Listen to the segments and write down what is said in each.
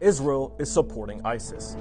Israel is supporting ISIS.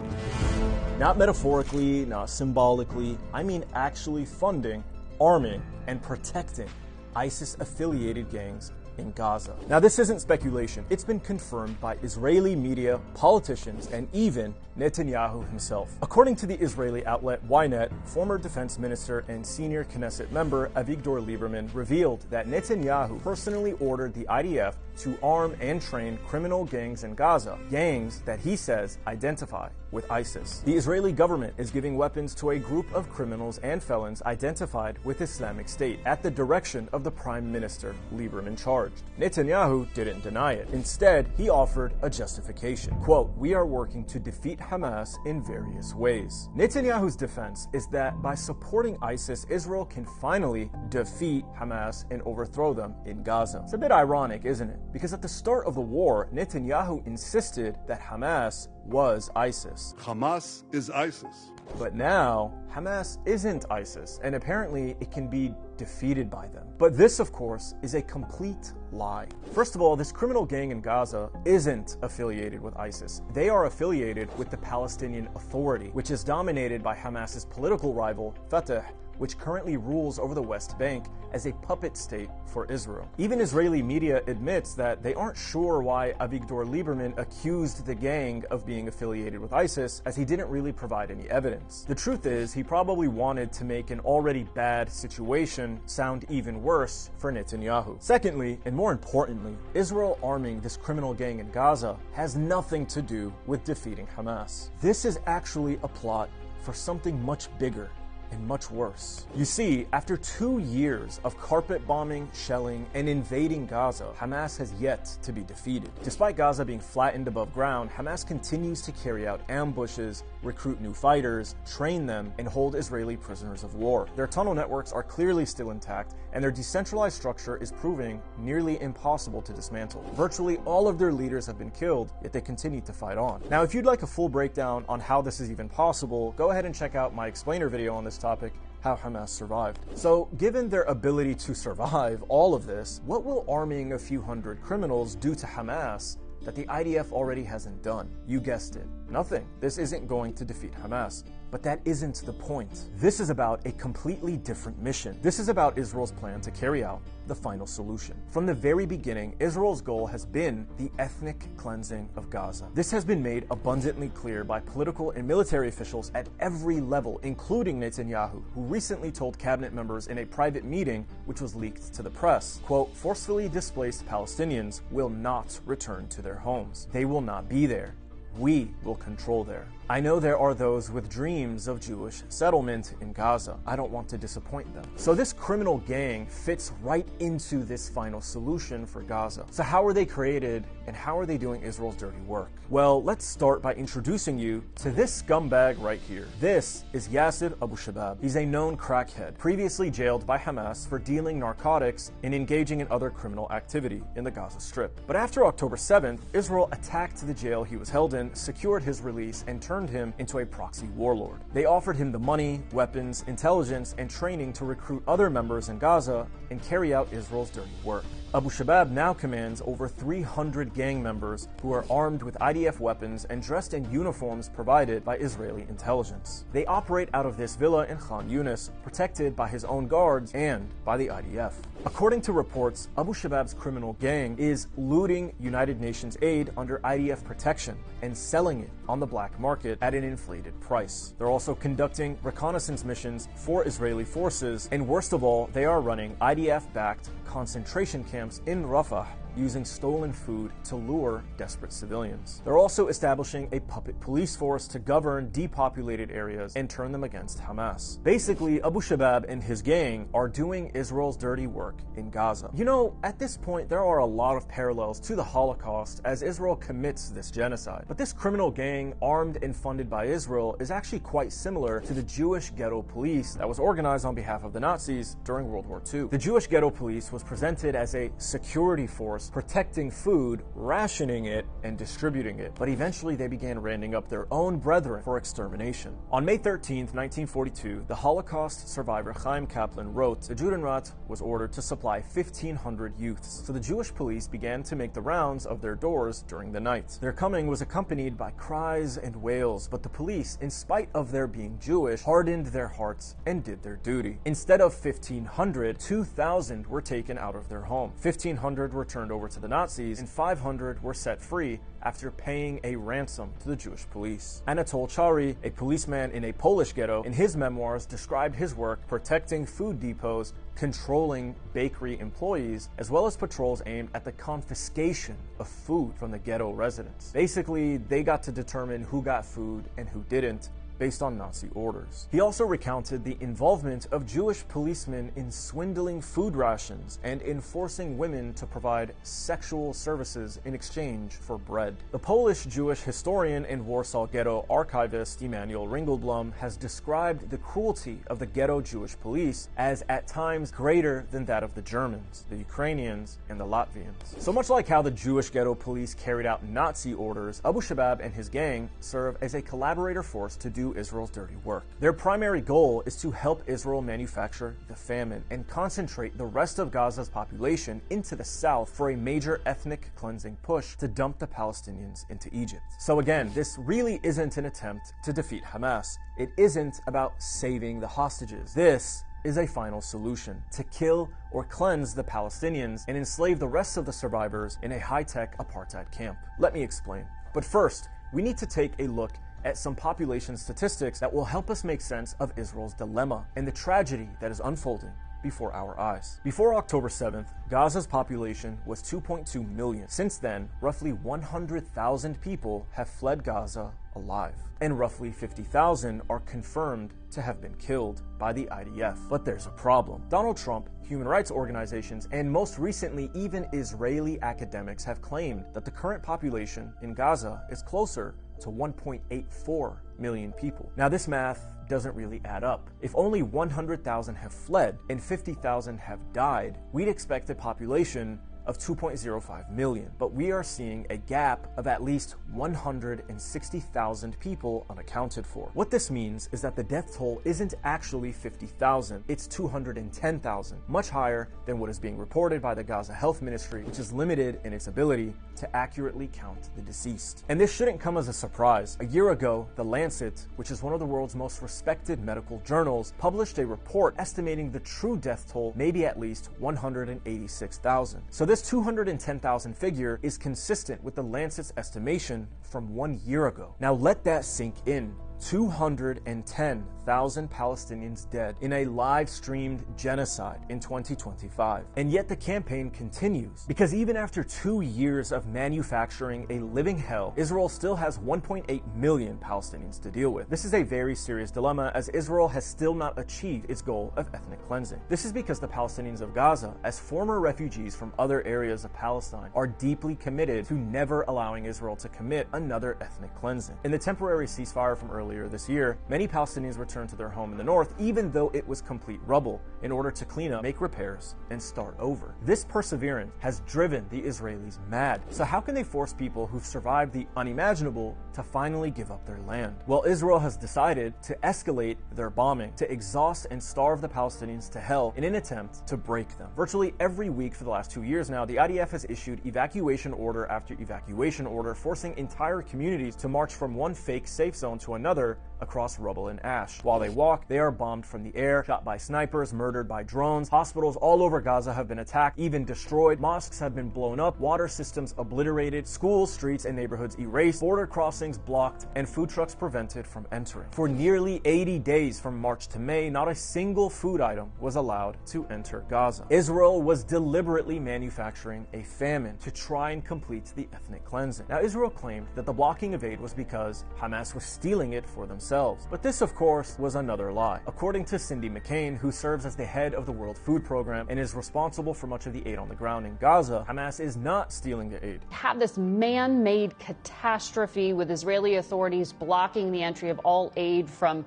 Not metaphorically, not symbolically, I mean actually funding, arming, and protecting ISIS-affiliated gangs in Gaza. Now, this isn't speculation. It's been confirmed by Israeli media, politicians, and even Netanyahu himself. According to the Israeli outlet Ynet, former defense minister and senior Knesset member Avigdor Lieberman revealed that Netanyahu personally ordered the IDF to arm and train criminal gangs in Gaza, gangs that he says identify with ISIS. The Israeli government is giving weapons to a group of criminals and felons identified with Islamic State at the direction of the Prime Minister Lieberman charged. Netanyahu didn't deny it. Instead, he offered a justification. Quote, "We are working to defeat Hamas in various ways." Netanyahu's defense is that by supporting ISIS, Israel can finally defeat Hamas and overthrow them in Gaza. It's a bit ironic, isn't it? Because at the start of the war, Netanyahu insisted that Hamas was ISIS. Hamas is ISIS. But now, Hamas isn't ISIS, and apparently it can be defeated by them. But this, of course, is a complete lie. First of all, this criminal gang in Gaza isn't affiliated with ISIS. They are affiliated with the Palestinian Authority, which is dominated by Hamas's political rival, Fatah, which currently rules over the West Bank as a puppet state for Israel. Even Israeli media admits that they aren't sure why Avigdor Lieberman accused the gang of being affiliated with ISIS, as he didn't really provide any evidence. The truth is, he probably wanted to make an already bad situation sound even worse for Netanyahu. Secondly, and more importantly, Israel arming this criminal gang in Gaza has nothing to do with defeating Hamas. This is actually a plot for something much bigger and much worse. You see, after 2 years of carpet bombing, shelling, and invading Gaza, Hamas has yet to be defeated. Despite Gaza being flattened above ground, Hamas continues to carry out ambushes, recruit new fighters, train them, and hold Israeli prisoners of war. Their tunnel networks are clearly still intact, and their decentralized structure is proving nearly impossible to dismantle. Virtually all of their leaders have been killed, yet they continue to fight on. Now, if you'd like a full breakdown on how this is even possible, go ahead and check out my explainer video on this topic, how Hamas survived. So, given their ability to survive all of this, what will arming a few hundred criminals do to Hamas that the IDF already hasn't done? You guessed it, nothing. This isn't going to defeat Hamas. But that isn't the point. This is about a completely different mission. This is about Israel's plan to carry out the final solution. From the very beginning, Israel's goal has been the ethnic cleansing of Gaza. This has been made abundantly clear by political and military officials at every level, including Netanyahu, who recently told cabinet members in a private meeting, which was leaked to the press, quote, "Forcefully displaced Palestinians will not return to their homes. They will not be there. We will control there. I know there are those with dreams of Jewish settlement in Gaza. I don't want to disappoint them." So this criminal gang fits right into this final solution for Gaza. So how are they created, and how are they doing Israel's dirty work? Well, let's start by introducing you to this scumbag right here. This is Yasser Abu Shabab. He's a known crackhead, previously jailed by Hamas for dealing narcotics and engaging in other criminal activity in the Gaza Strip. But after October 7th, Israel attacked the jail he was held in, secured his release, and turned him into a proxy warlord. They offered him the money, weapons, intelligence, and training to recruit other members in Gaza and carry out Israel's dirty work. Abu Shabab now commands over 300 gang members who are armed with IDF weapons and dressed in uniforms provided by Israeli intelligence. They operate out of this villa in Khan Yunis, protected by his own guards and by the IDF. According to reports, Abu Shabab's criminal gang is looting United Nations aid under IDF protection and selling it on the black market at an inflated price. They're also conducting reconnaissance missions for Israeli forces, and worst of all, they are running IDF-backed concentration camps in Rafah using stolen food to lure desperate civilians. They're also establishing a puppet police force to govern depopulated areas and turn them against Hamas. Basically, Abu Shabab and his gang are doing Israel's dirty work in Gaza. You know, at this point, there are a lot of parallels to the Holocaust as Israel commits this genocide. But this criminal gang, armed and funded by Israel, is actually quite similar to the Jewish ghetto police that was organized on behalf of the Nazis during World War II. The Jewish ghetto police was presented as a security force course, protecting food, rationing it, and distributing it. But eventually they began rounding up their own brethren for extermination. On May 13, 1942, the Holocaust survivor Chaim Kaplan wrote, the Judenrat was ordered to supply 1,500 youths, so the Jewish police began to make the rounds of their doors during the night. Their coming was accompanied by cries and wails, but the police, in spite of their being Jewish, hardened their hearts and did their duty. Instead of 1,500, 2,000 were taken out of their home. 1,500 were turned over to the Nazis, and 500 were set free after paying a ransom to the Jewish police. Anatol Chari, a policeman in a Polish ghetto, in his memoirs described his work protecting food depots, controlling bakery employees, as well as patrols aimed at the confiscation of food from the ghetto residents. Basically, they got to determine who got food and who didn't, based on Nazi orders. He also recounted the involvement of Jewish policemen in swindling food rations and in forcing women to provide sexual services in exchange for bread. The Polish Jewish historian and Warsaw ghetto archivist Emanuel Ringelblum has described the cruelty of the ghetto Jewish police as at times greater than that of the Germans, the Ukrainians, and the Latvians. So much like how the Jewish ghetto police carried out Nazi orders, Abu Shabab and his gang serve as a collaborator force to do Israel's dirty work. Their primary goal is to help Israel manufacture the famine and concentrate the rest of Gaza's population into the south for a major ethnic cleansing push to dump the Palestinians into Egypt. So again, this really isn't an attempt to defeat Hamas. It isn't about saving the hostages. This is a final solution: to kill or cleanse the Palestinians and enslave the rest of the survivors in a high-tech apartheid camp. Let me explain. But first, we need to take a look at some population statistics that will help us make sense of Israel's dilemma and the tragedy that is unfolding before our eyes. Before October 7th, Gaza's population was 2.2 million. Since then, roughly 100,000 people have fled Gaza alive, and roughly 50,000 are confirmed to have been killed by the IDF. But there's a problem. Donald Trump, human rights organizations, and most recently even Israeli academics have claimed that the current population in Gaza is closer to 1.84 million people. Now, this math doesn't really add up. If only 100,000 have fled and 50,000 have died, we'd expect a population of 2.05 million, but we are seeing a gap of at least 160,000 people unaccounted for. What this means is that the death toll isn't actually 50,000, it's 210,000, much higher than what is being reported by the Gaza Health Ministry, which is limited in its ability to accurately count the deceased. And this shouldn't come as a surprise. A year ago, The Lancet, which is one of the world's most respected medical journals, published a report estimating the true death toll may be at least 186,000. So this 210,000 figure is consistent with the Lancet's estimation from 1 year ago. Now let that sink in. 210,000 Palestinians dead in a live-streamed genocide in 2025. And yet the campaign continues, because even after 2 years of manufacturing a living hell, Israel still has 1.8 million Palestinians to deal with. This is a very serious dilemma, as Israel has still not achieved its goal of ethnic cleansing. This is because the Palestinians of Gaza, as former refugees from other areas of Palestine, are deeply committed to never allowing Israel to commit another ethnic cleansing. In the temporary ceasefire from earlier this year, many Palestinians returned to their home in the north, even though it was complete rubble, in order to clean up, make repairs, and start over. This perseverance has driven the Israelis mad. So how can they force people who've survived the unimaginable to finally give up their land? Well, Israel has decided to escalate their bombing, to exhaust and starve the Palestinians to hell in an attempt to break them. Virtually every week for the last 2 years now, the IDF has issued evacuation order after evacuation order, forcing entire communities to march from one fake safe zone to another across rubble and ash. While they walk, they are bombed from the air, shot by snipers, murdered by drones. Hospitals all over Gaza have been attacked, even destroyed. Mosques have been blown up, water systems obliterated, schools, streets, and neighborhoods erased, border crossings blocked, and food trucks prevented from entering. For nearly 80 days from March to May, not a single food item was allowed to enter Gaza. Israel was deliberately manufacturing a famine to try and complete the ethnic cleansing. Now, Israel claimed that the blocking of aid was because Hamas was stealing it for themselves. But this, of course, was another lie. According to Cindy McCain, who serves as the head of the World Food Program and is responsible for much of the aid on the ground in Gaza, Hamas is not stealing the aid. Have this man-made catastrophe with Israeli authorities blocking the entry of all aid from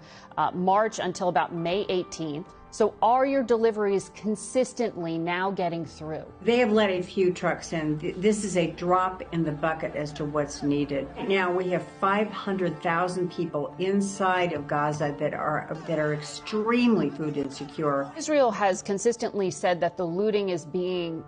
March until about May 18th. So are your deliveries consistently now getting through? They have let a few trucks in. This is a drop in the bucket as to what's needed. Now we have 500,000 people inside of Gaza that are extremely food insecure. Israel has consistently said that the looting is being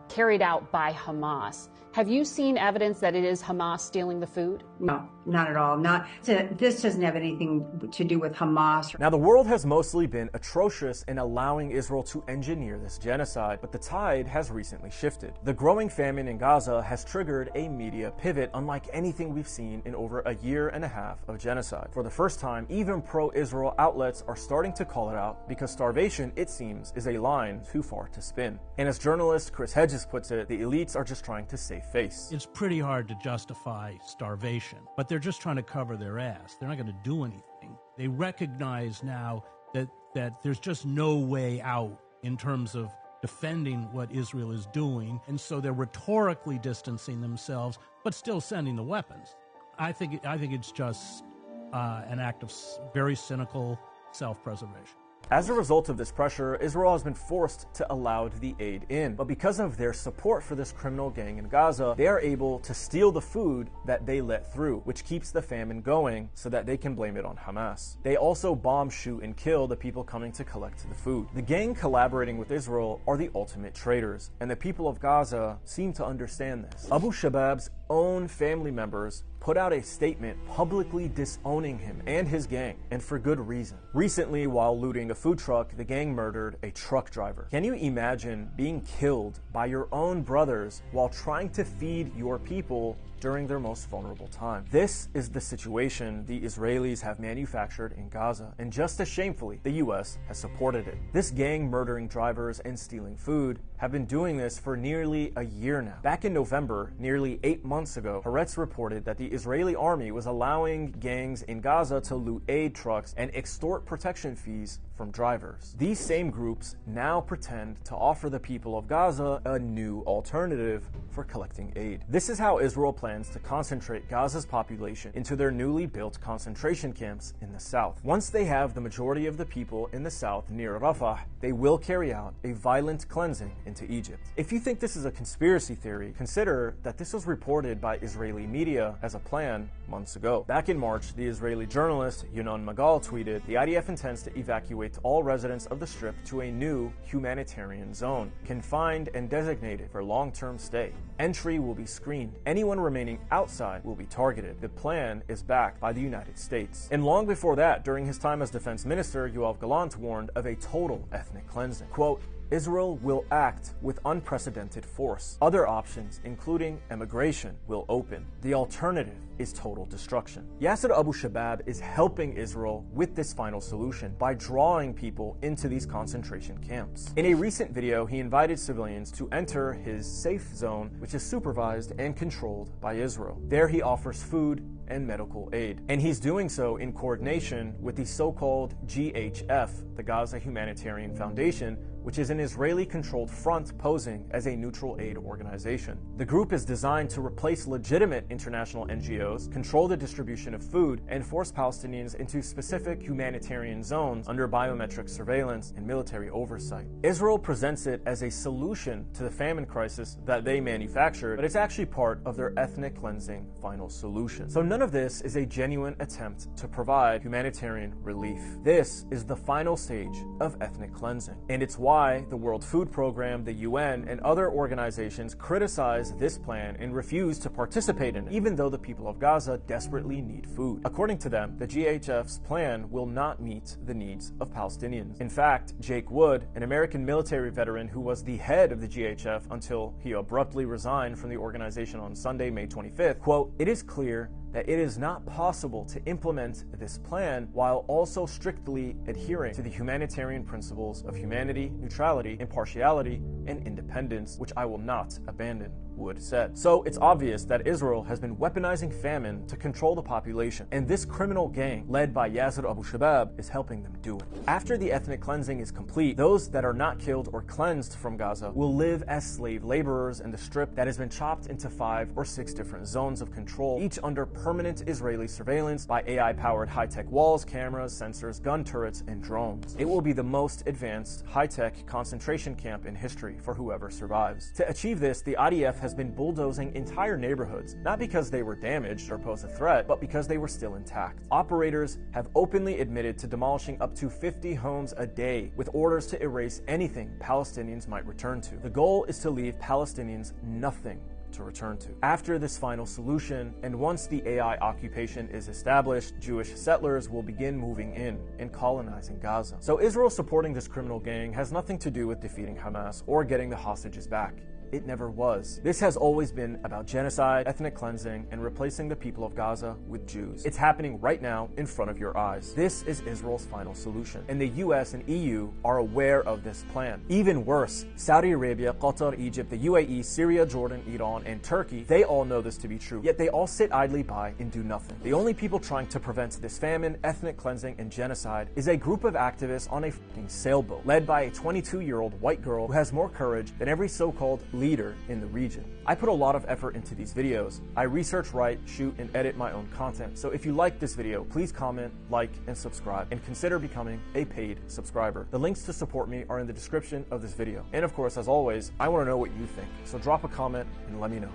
carried out by Hamas. Have you seen evidence that it is Hamas stealing the food? No, not at all. This doesn't have anything to do with Hamas. Now, the world has mostly been atrocious in allowing Israel to engineer this genocide, but the tide has recently shifted. The growing famine in Gaza has triggered a media pivot unlike anything we've seen in over a year and a half of genocide. For the first time, even pro-Israel outlets are starting to call it out because starvation, it seems, is a line too far to spin. And as journalist Chris Hedges puts it, the elites are just trying to save face. It's pretty hard to justify starvation, but they're just trying to cover their ass. They're not going to do anything. They recognize now that there's just no way out in terms of defending what Israel is doing, and so they're rhetorically distancing themselves, but still sending the weapons. I think it's just an act of very cynical self-preservation. As a result of this pressure, Israel has been forced to allow the aid in. But because of their support for this criminal gang in Gaza, they are able to steal the food that they let through, which keeps the famine going so that they can blame it on Hamas. They also bomb, shoot, and kill the people coming to collect the food. The gang collaborating with Israel are the ultimate traitors, and the people of Gaza seem to understand this. Abu Shabab's own family members put out a statement publicly disowning him and his gang, and for good reason. Recently, while looting a food truck, the gang murdered a truck driver. Can you imagine being killed by your own brothers while trying to feed your people during their most vulnerable time? This is the situation the Israelis have manufactured in Gaza, and just as shamefully, the US has supported it. This gang murdering drivers and stealing food have been doing this for nearly a year now. Back in November, nearly 8 months ago, Haaretz reported that the Israeli army was allowing gangs in Gaza to loot aid trucks and extort protection fees from drivers. These same groups now pretend to offer the people of Gaza a new alternative for collecting aid. This is how Israel plans to concentrate Gaza's population into their newly built concentration camps in the south. Once they have the majority of the people in the south near Rafah, they will carry out a violent cleansing into Egypt. If you think this is a conspiracy theory, consider that this was reported by Israeli media as a plan months ago. Back in March, the Israeli journalist Yonon Magal tweeted, "The IDF intends to evacuate all residents of the Strip to a new humanitarian zone, confined and designated for long-term stay. Entry will be screened. Anyone remaining outside will be targeted. The plan is backed by the United States." And long before that, during his time as defense minister, Yoav Gallant warned of a total ethnic cleansing. Quote, "Israel will act with unprecedented force. Other options, including emigration, will open. The alternative is total destruction." Yasser Abu Shabab is helping Israel with this final solution by drawing people into these concentration camps. In a recent video, he invited civilians to enter his safe zone, which is supervised and controlled by Israel. There he offers food and medical aid. And he's doing so in coordination with the so-called GHF, the Gaza Humanitarian Foundation, which is an Israeli-controlled front posing as a neutral aid organization. The group is designed to replace legitimate international NGOs, control the distribution of food, and force Palestinians into specific humanitarian zones under biometric surveillance and military oversight. Israel presents it as a solution to the famine crisis that they manufactured, but it's actually part of their ethnic cleansing final solution. So none of this is a genuine attempt to provide humanitarian relief. This is the final stage of ethnic cleansing, and it's why the World Food Program, the UN, and other organizations criticize this plan and refuse to participate in it, even though the people of Gaza desperately need food. According to them, the GHF's plan will not meet the needs of Palestinians. In fact, Jake Wood, an American military veteran who was the head of the GHF until he abruptly resigned from the organization on Sunday, May 25th, quote, "It is clear that it is not possible to implement this plan while also strictly adhering to the humanitarian principles of humanity, neutrality, impartiality, and independence, which I will not abandon," Wood said. So it's obvious that Israel has been weaponizing famine to control the population, and this criminal gang, led by Yasser Abu Shabab, is helping them do it. After the ethnic cleansing is complete, those that are not killed or cleansed from Gaza will live as slave laborers in the Strip that has been chopped into 5 or 6 different zones of control, each under permanent Israeli surveillance by AI-powered high-tech walls, cameras, sensors, gun turrets, and drones. It will be the most advanced, high-tech concentration camp in history for whoever survives. To achieve this, the IDF has been bulldozing entire neighborhoods, not because they were damaged or pose a threat, but because they were still intact. Operators have openly admitted to demolishing up to 50 homes a day, with orders to erase anything Palestinians might return to. The goal is to leave Palestinians nothing to return to. After this final solution, and once the AI occupation is established, Jewish settlers will begin moving in and colonizing Gaza. So Israel supporting this criminal gang has nothing to do with defeating Hamas or getting the hostages back. It never was. This has always been about genocide, ethnic cleansing, and replacing the people of Gaza with Jews. It's happening right now in front of your eyes. This is Israel's final solution, and the US and EU are aware of this plan. Even worse, Saudi Arabia, Qatar, Egypt, the UAE, Syria, Jordan, Iran, and Turkey, they all know this to be true, yet they all sit idly by and do nothing. The only people trying to prevent this famine, ethnic cleansing, and genocide is a group of activists on a f***ing sailboat, led by a 22-year-old white girl who has more courage than every so-called leader in the region. I put a lot of effort into these videos. I research, write, shoot, and edit my own content. So if you like this video, please comment, like, and subscribe, and consider becoming a paid subscriber. The links to support me are in the description of this video. And of course, as always, I want to know what you think. So drop a comment and let me know.